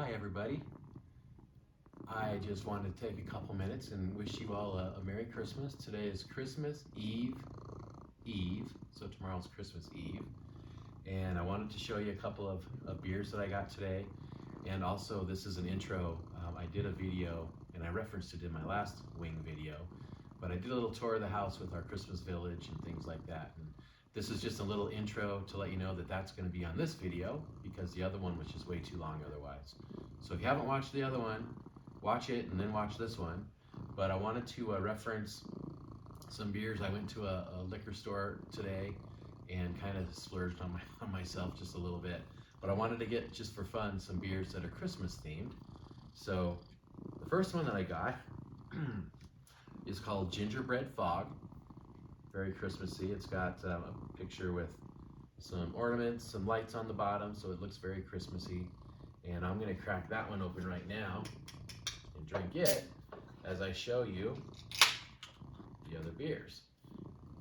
Hi everybody. I just wanted to take a couple minutes and wish you all a Merry Christmas. Today is Christmas Eve, so tomorrow's Christmas Eve. And I wanted to show you a couple of beers that I got today. And also this is an intro. I did a video and I referenced it in my last wing video, but I did a little tour of the house with our Christmas village and things like that. And this is just a little intro to let you know that that's going to be on this video because the other one was just way too long otherwise. So if you haven't watched the other one, watch it and then watch this one. But I wanted to reference some beers. I went to a liquor store today and kind of splurged on myself just a little bit. But I wanted to get, just for fun, some beers that are Christmas themed. So the first one that I got is called Gingerbread Fog. Very Christmassy. It's got a picture with some ornaments, some lights on the bottom, so it looks very Christmassy. And I'm going to crack that one open right now and drink it as I show you the other beers.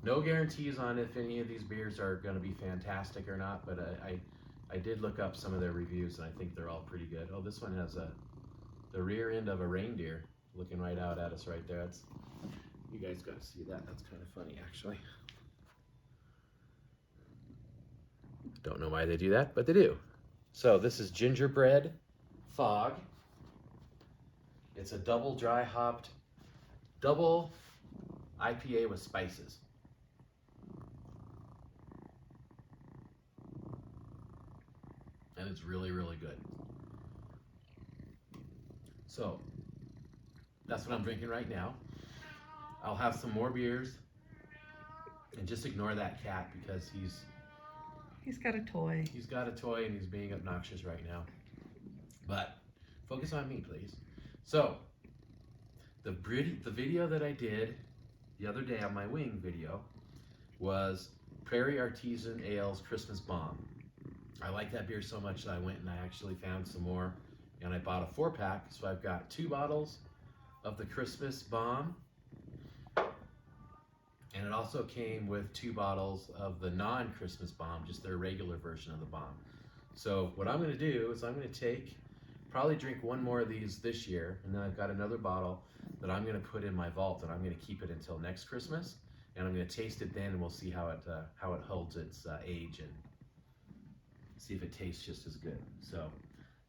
No guarantees on if any of these beers are going to be fantastic or not, but I did look up some of their reviews and I think they're all pretty good. Oh, this one has the rear end of a reindeer looking right out at us right there. You guys got to see that. That's kind of funny, actually. Don't know why they do that, but they do. So this is Gingerbread Fog. It's a double dry hopped, double IPA with spices. And it's really, really good. So that's what I'm drinking right now. I'll have some more beers, and just ignore that cat because He's got a toy. He's got a toy and he's being obnoxious right now. But focus on me, please. So the video that I did the other day on my wing video was Prairie Artisan Ale's Christmas Bomb. I like that beer so much that I went and I actually found some more, and I bought a 4-pack. So I've got 2 bottles of the Christmas Bomb. And it also came with 2 bottles of the non-Christmas Bomb, just their regular version of the bomb. So what I'm going to do is I'm going to probably drink one more of these this year, and then I've got another bottle that I'm going to put in my vault, and I'm going to keep it until next Christmas, and I'm going to taste it then, and we'll see how it holds its age and see if it tastes just as good. So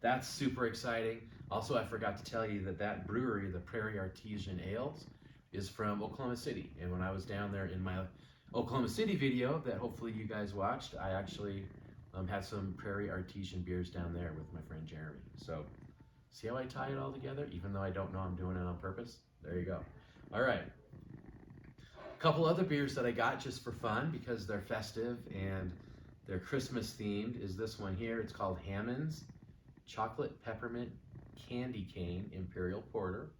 that's super exciting. Also, I forgot to tell you that brewery, the Prairie Artisan Ales, is from Oklahoma City. And when I was down there in my Oklahoma City video that hopefully you guys watched, I actually had some Prairie Artisan beers down there with my friend Jeremy. So see how I tie it all together, even though I don't know I'm doing it on purpose? There you go. All right. A couple other beers that I got just for fun because they're festive and they're Christmas themed is this one here. It's called Hammond's Chocolate Peppermint Candy Cane Imperial Porter.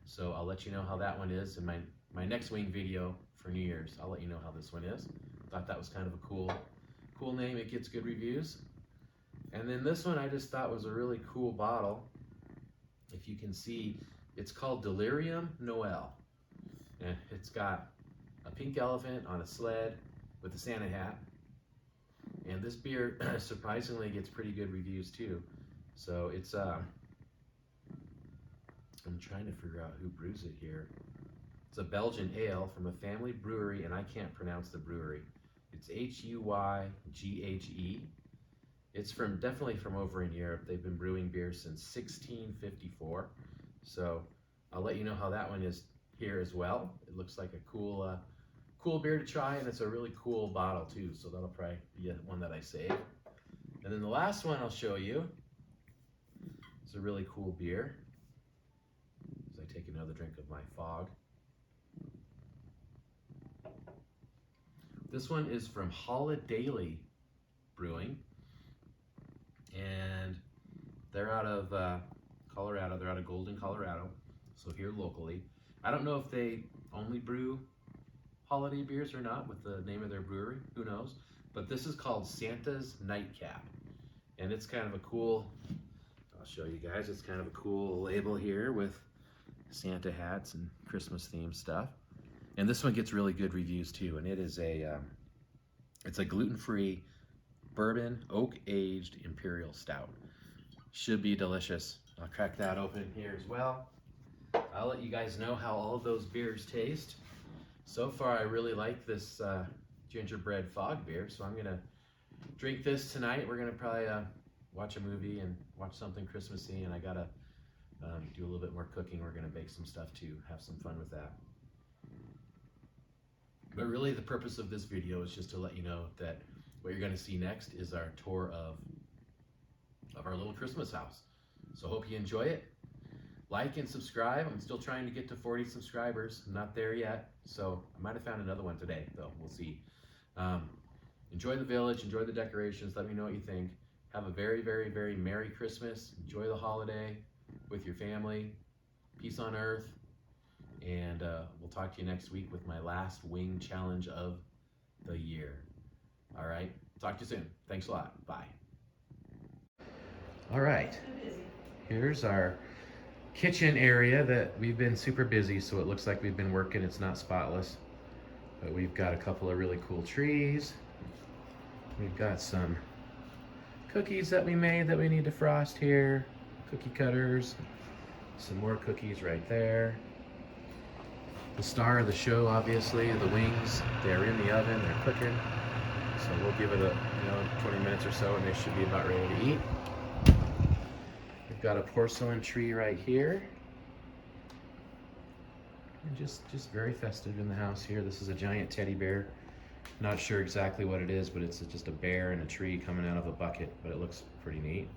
So I'll let you know how that one is in my next wing video for New Year's. I'll let you know how this one is. Thought that was kind of a cool name. It gets good reviews. And then this one I just thought was a really cool bottle. If you can see, it's called Delirium Noel. And it's got a pink elephant on a sled with a Santa hat. And this beer surprisingly gets pretty good reviews too. So it's I'm trying to figure out who brews it here. It's a Belgian ale from a family brewery, and I can't pronounce the brewery. It's Huyghge. It's definitely from over in Europe. They've been brewing beer since 1654. So I'll let you know how that one is here as well. It looks like a cool beer to try, and it's a really cool bottle too. So that'll probably be one that I save. And then the last one I'll show you is a really cool beer. I take another drink of my fog. This one is from Holidaily Brewing, and they're out of Colorado. They're out of Golden, Colorado, so here locally. I don't know if they only brew holiday beers or not with the name of their brewery, who knows, but this is called Santa's Nightcap, and it's kind of a cool, I'll show you guys, it's kind of a cool label here with Santa hats and Christmas themed stuff. And this one gets really good reviews too, and it is it's a gluten-free bourbon oak aged imperial stout. Should be delicious. I'll crack that open here as well. I'll let you guys know how all of those beers taste. So far, I really like this gingerbread fog beer, so I'm gonna drink this tonight. We're gonna probably watch a movie and watch something Christmassy, and I gotta do a little bit more cooking. We're gonna bake some stuff too, have some fun with that. But really the purpose of this video is just to let you know that what you're gonna see next is our tour of our little Christmas house. So hope you enjoy it. Like and subscribe. I'm still trying to get to 40 subscribers. I'm not there yet, so I might have found another one today, though. We'll see. Enjoy the village, enjoy the decorations. Let me know what you think. Have a very, very, very Merry Christmas. Enjoy the holiday with your family. Peace on earth. And we'll talk to you next week with my last wing challenge of the year. All right, talk to you soon. Thanks a lot. Bye. All right, here's our kitchen area that we've been super busy, so it looks like we've been working. It's not spotless, but we've got a couple of really cool trees. We've got some cookies that we made that we need to frost here, cookie cutters, some more cookies right there. The star of the show, obviously, the wings. They're in the oven, they're cooking. So we'll give it 20 minutes or so, and they should be about ready to eat. We've got a porcelain tree right here. And just very festive in the house here. This is a giant teddy bear. Not sure exactly what it is, but it's just a bear and a tree coming out of a bucket, but it looks pretty neat.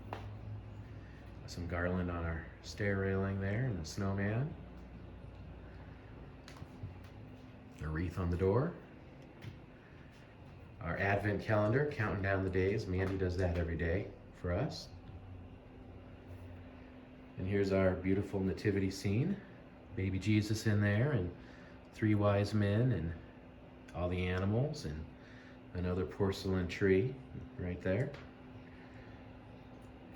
Some garland on our stair railing there, and a snowman. A wreath on the door. Our advent calendar, counting down the days. Mandy does that every day for us. And here's our beautiful nativity scene. Baby Jesus in there, and 3 wise men, and all the animals, and another porcelain tree right there.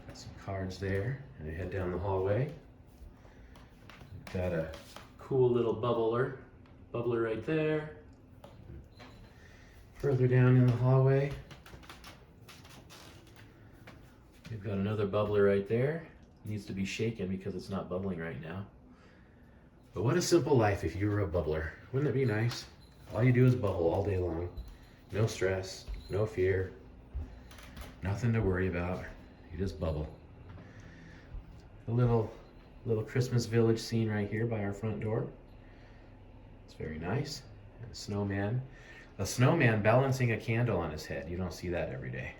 Got some cards there, and we head down the hallway. We've got a cool little bubbler right there. Further down in the hallway, we've got another bubbler right there. It needs to be shaken because it's not bubbling right now. But what a simple life if you were a bubbler. Wouldn't it be nice? All you do is bubble all day long. No stress, no fear, nothing to worry about. You just bubble. A little Christmas village scene right here by our front door. It's very nice. And a snowman balancing a candle on his head. You don't see that every day.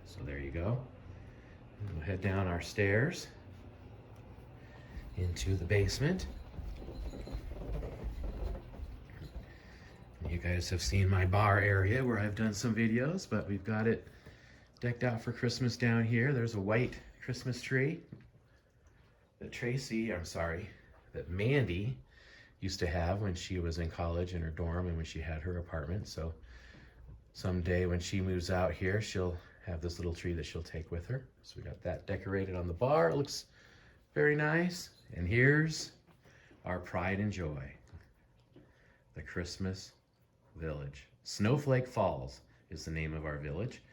So there you go. We'll head down our stairs into the basement. You guys have seen my bar area where I've done some videos, but we've got it decked out for Christmas down here. There's a white Christmas tree that Mandy used to have when she was in college in her dorm and when she had her apartment. So someday when she moves out here, she'll have this little tree that she'll take with her. So we got that decorated on the bar. It looks very nice. And here's our pride and joy, the Christmas village. Snowflake Falls is the name of our village.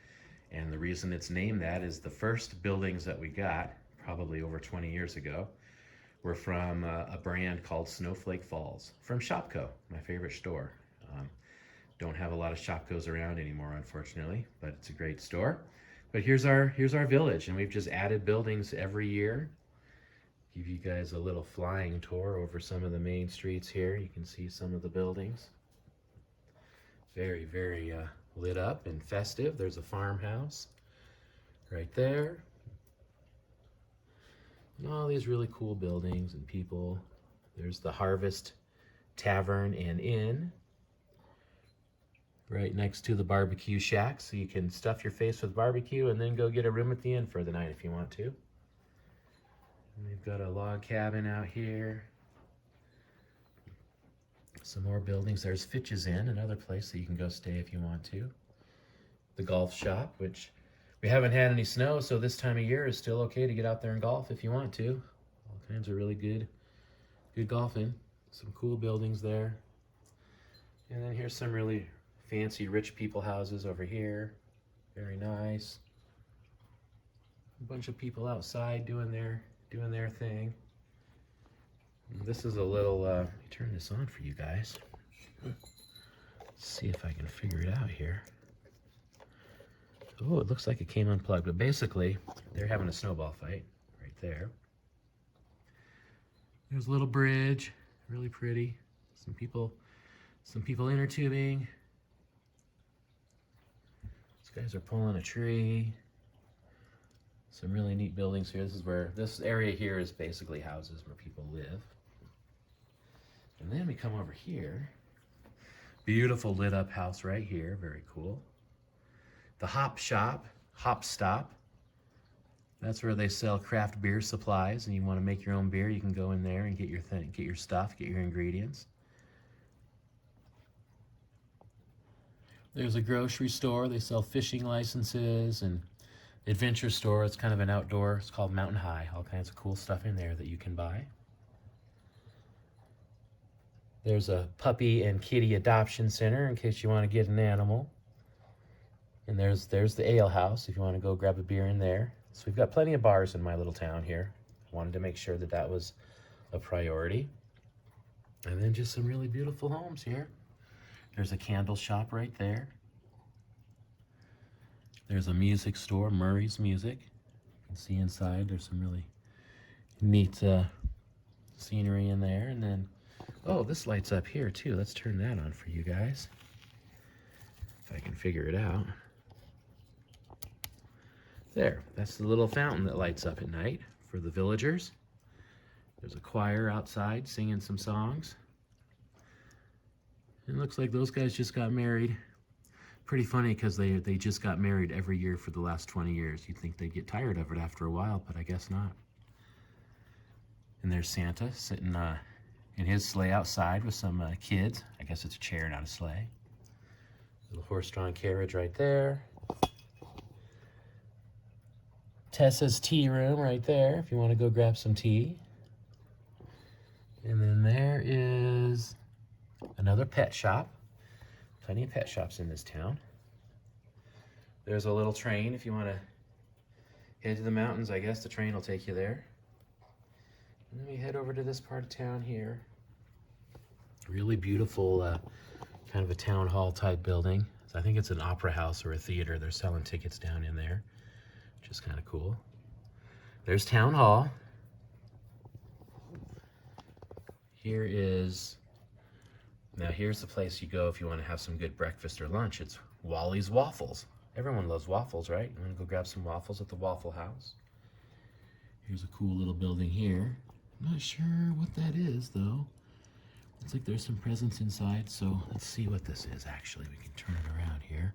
And the reason it's named that is the first buildings that we got, probably over 20 years ago, were from a brand called Snowflake Falls from Shopko, my favorite store. Don't have a lot of Shopkos around anymore, unfortunately, but it's a great store. But here's our village, and we've just added buildings every year. Give you guys a little flying tour over some of the main streets here. You can see some of the buildings. Very, very lit up and festive. There's a farmhouse right there. And all these really cool buildings and people. There's the Harvest Tavern and Inn right next to the barbecue shack, so you can stuff your face with barbecue and then go get a room at the inn for the night if you want to. And we've got a log cabin out here. Some more buildings. There's Fitch's Inn, another place that you can go stay if you want to. The golf shop, which we haven't had any snow, so this time of year is still okay to get out there and golf if you want to. All kinds of really good golfing. Some cool buildings there. And then here's some really fancy rich people houses over here. Very nice. A bunch of people outside doing their thing. And this is a little, let me turn this on for you guys. See if I can figure it out here. Oh, it looks like it came unplugged, but basically they're having a snowball fight right there. There's a little bridge, really pretty. Some people inner tubing. These guys are pulling a tree. Some really neat buildings here. This area here is basically houses where people live. And then we come over here. Beautiful lit up house right here, very cool. The Hop Shop, Hop Stop. That's where they sell craft beer supplies, and you want to make your own beer, you can go in there and get your thing, get your stuff, get your ingredients. There's a grocery store. They sell fishing licenses, and adventure store. It's kind of an outdoor. It's called Mountain High. All kinds of cool stuff in there that you can buy. There's a puppy and kitty adoption center in case you want to get an animal. And there's the ale house if you want to go grab a beer in there. So we've got plenty of bars in my little town here. Wanted to make sure that that was a priority. And then just some really beautiful homes here. There's a candle shop right there. There's a music store, Murray's Music. You can see inside there's some really neat scenery in there. And then, oh, this lights up here too. Let's turn that on for you guys. If I can figure it out. There, that's the little fountain that lights up at night for the villagers. There's a choir outside singing some songs. It looks like those guys just got married. Pretty funny because they just got married every year for the last 20 years. You'd think they'd get tired of it after a while, but I guess not. And there's Santa sitting in his sleigh outside with some kids. I guess it's a chair, not a sleigh. Little horse-drawn carriage right there. Tessa's tea room right there if you want to go grab some tea. And then there is another pet shop. Plenty of pet shops in this town. There's a little train if you want to head to the mountains. I guess the train will take you there. And then we head over to this part of town here. Really beautiful, kind of a town hall type building. I think it's an opera house or a theater. They're selling tickets down in there, which is kind of cool. There's Town Hall. Here's the place you go if you want to have some good breakfast or lunch. It's Wally's Waffles. Everyone loves waffles, right? You want to go grab some waffles at the Waffle House. Here's a cool little building here. I'm not sure what that is, though. Looks like there's some presents inside, so let's see what this is, actually. We can turn it around here.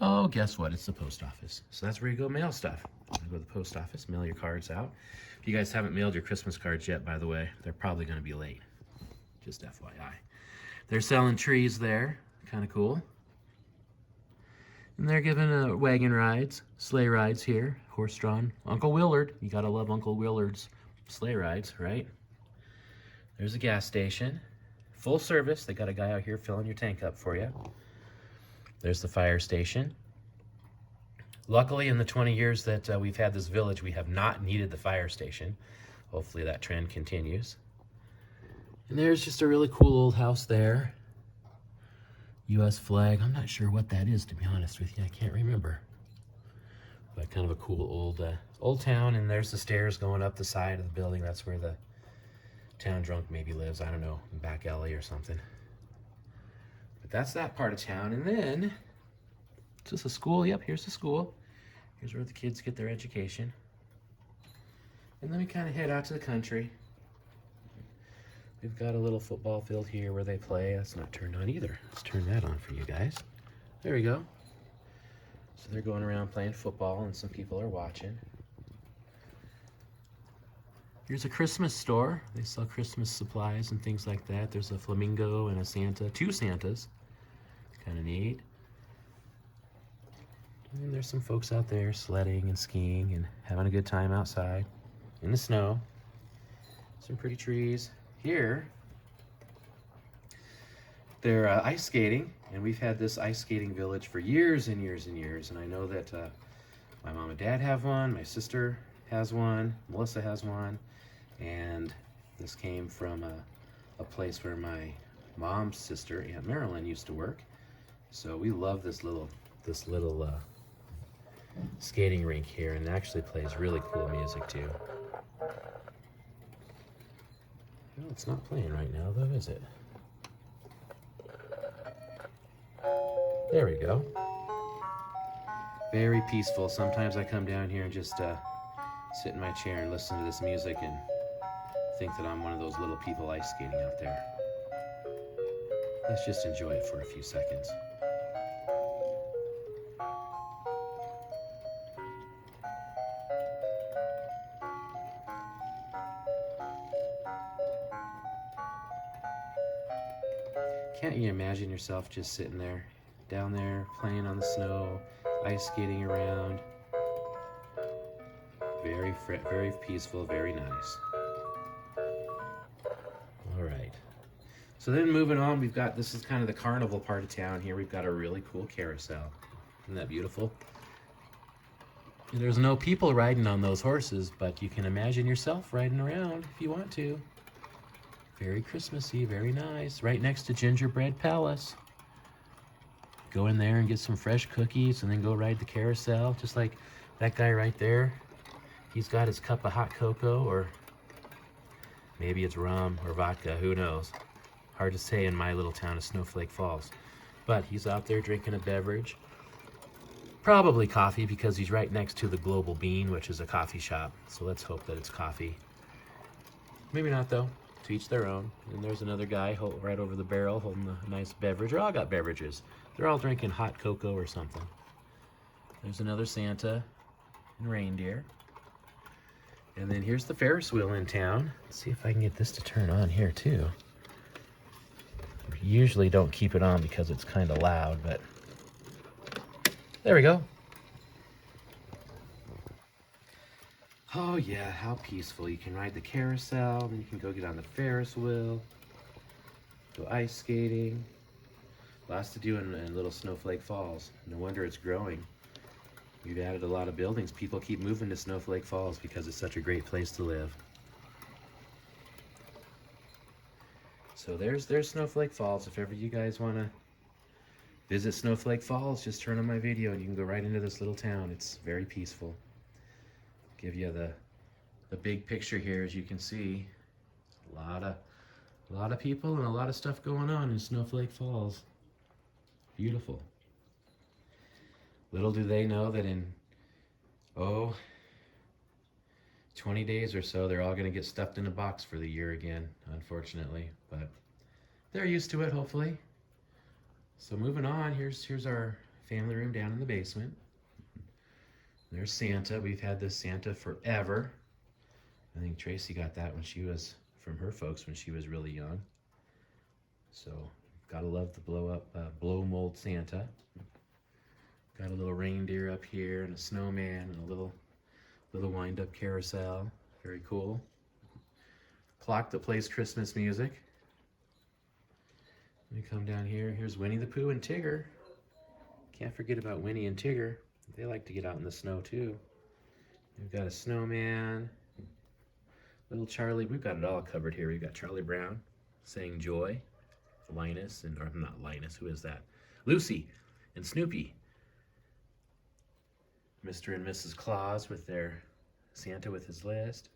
Oh, guess what? It's the post office. So that's where you go mail stuff. You go to the post office, mail your cards out. If you guys haven't mailed your Christmas cards yet, by the way, they're probably going to be late. Just FYI. They're selling trees there. Kind of cool. And they're giving wagon rides, sleigh rides here. Horse-drawn. Uncle Willard. You gotta love Uncle Willard's sleigh rides, right? There's a gas station. Full service. They got a guy out here filling your tank up for you. There's the fire station. Luckily, in the 20 years that we've had this village, we have not needed the fire station. Hopefully that trend continues. And there's just a really cool old house there. U.S. flag. I'm not sure what that is, to be honest with you. I can't remember. But kind of a cool old town. And there's the stairs going up the side of the building. That's where the town drunk maybe lives. I don't know, in back alley or something. But that's that part of town. And then, is this a school? Yep, here's the school. Here's where the kids get their education. And then we kind of head out to the country. We've got a little football field here where they play. That's not turned on either. Let's turn that on for you guys. There we go. So they're going around playing football and some people are watching. Here's a Christmas store. They sell Christmas supplies and things like that. There's a flamingo and a Santa, two Santas. Kind of neat. And there's some folks out there sledding and skiing and having a good time outside in the snow. Some pretty trees. Here, they're ice skating, and we've had this ice skating village for years and years and years, and I know that My mom and dad have one, my sister has one, Melissa has one, and this came from a place where my mom's sister, Aunt Marilyn, used to work. So we love this little skating rink here, and it actually plays really cool music too. Well, it's not playing right now though, is it? There we go. Very peaceful. Sometimes I come down here and just sit in my chair and listen to this music and think that I'm one of those little people ice skating out there. Let's just enjoy it for a few seconds. Can't you imagine yourself just sitting there, down there, playing on the snow, ice skating around? Very peaceful, very nice. All right. So then moving on, we've got, this is kind of the carnival part of town here. We've got a really cool carousel. Isn't that beautiful? And there's no people riding on those horses, but you can imagine yourself riding around if you want to. Very Christmassy, very nice. Right next to Gingerbread Palace. Go in there and get some fresh cookies and then go ride the carousel. Just like that guy right there. He's got his cup of hot cocoa, or maybe it's rum or vodka, who knows. Hard to say in my little town of Snowflake Falls. But he's out there drinking a beverage. Probably coffee, because he's right next to the Global Bean, which is a coffee shop. So let's hope that it's coffee. Maybe not though. To each their own. And there's another guy right over the barrel holding a nice beverage. They're all got beverages. They're all drinking hot cocoa or something. There's another Santa and reindeer. And then here's the Ferris wheel in town. Let's see if I can get this to turn on here too. We usually don't keep it on because it's kind of loud, but there we go. Oh yeah, how peaceful. You can ride the carousel, then you can go get on the Ferris wheel, go ice skating. Lots to do in Little Snowflake Falls. No wonder it's growing. We've added a lot of buildings. People keep moving to Snowflake Falls because it's such a great place to live. So there's Snowflake Falls. If ever you guys want to visit Snowflake Falls, just turn on my video and you can go right into this little town. It's very peaceful. Give you the big picture here. As you can see, a lot of people and a lot of stuff going on in Snowflake Falls. Beautiful. Little do they know that in 20 days or so they're all going to get stuffed in a box for the year again, unfortunately, but they're used to it, hopefully. So moving on, here's our family room down in the basement. There's Santa. We've had this Santa forever. I think Tracy got that when she was, from her folks when she was really young. So, gotta love the blow mold Santa. Got a little reindeer up here and a snowman and a little wind up carousel. Very cool. Clock that plays Christmas music. Let me come down here. Here's Winnie the Pooh and Tigger. Can't forget about Winnie and Tigger. They like to get out in the snow too. We've got a snowman, little Charlie. We've got it all covered here. We've got Charlie Brown saying joy, Linus, or not Linus, who is that? Lucy and Snoopy. Mr. and Mrs. Claus with their Santa with his list.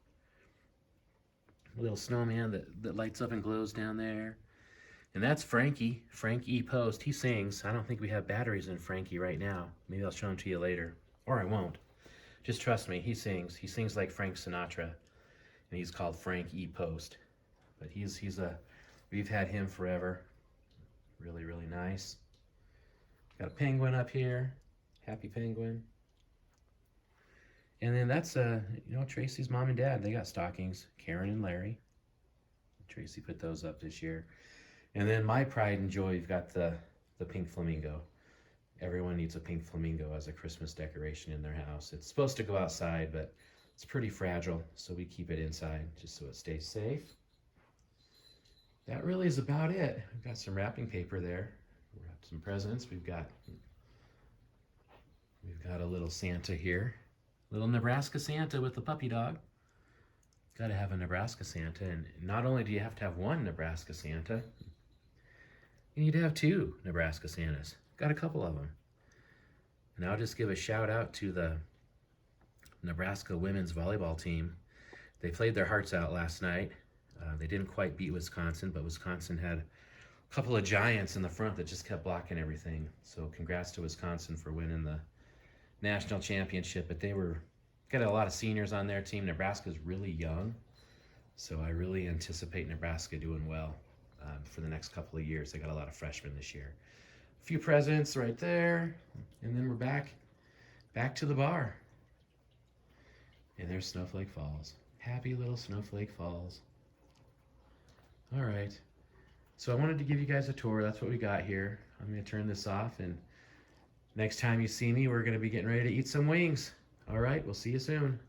A little snowman that lights up and glows down there. And that's Frankie, Frank E. Post. He sings. I don't think we have batteries in Frankie right now. Maybe I'll show him to you later. Or I won't. Just trust me, he sings. He sings like Frank Sinatra. And he's called Frank E. Post. But we've had him forever. Really, really nice. Got a penguin up here. Happy penguin. And then that's, Tracy's mom and dad. They got stockings. Karen and Larry. Tracy put those up this year. And then my pride and joy, you've got the pink flamingo. Everyone needs a pink flamingo as a Christmas decoration in their house. It's supposed to go outside, but it's pretty fragile, so we keep it inside just so it stays safe. That really is about it. We've got some wrapping paper there. Wrapped some presents. We've got We've got a little Santa here. Little Nebraska Santa with the puppy dog. Got to have a Nebraska Santa. And not only do you have to have one Nebraska Santa, you need to have two Nebraska Santas. Got a couple of them. And I'll just give a shout out to the Nebraska women's volleyball team. They played their hearts out last night. They didn't quite beat Wisconsin, but Wisconsin had a couple of giants in the front that just kept blocking everything. So congrats to Wisconsin for winning the national championship. But they got a lot of seniors on their team. Nebraska's really young, so I really anticipate Nebraska doing well for the next couple of years. They got a lot of freshmen this year. A few presents right there, and then we're back to the bar. And there's Snowflake Falls. Happy little Snowflake Falls. All right. So I wanted to give you guys a tour. That's what we got here. I'm going to turn this off, and next time you see me, we're going to be getting ready to eat some wings. All right, we'll see you soon.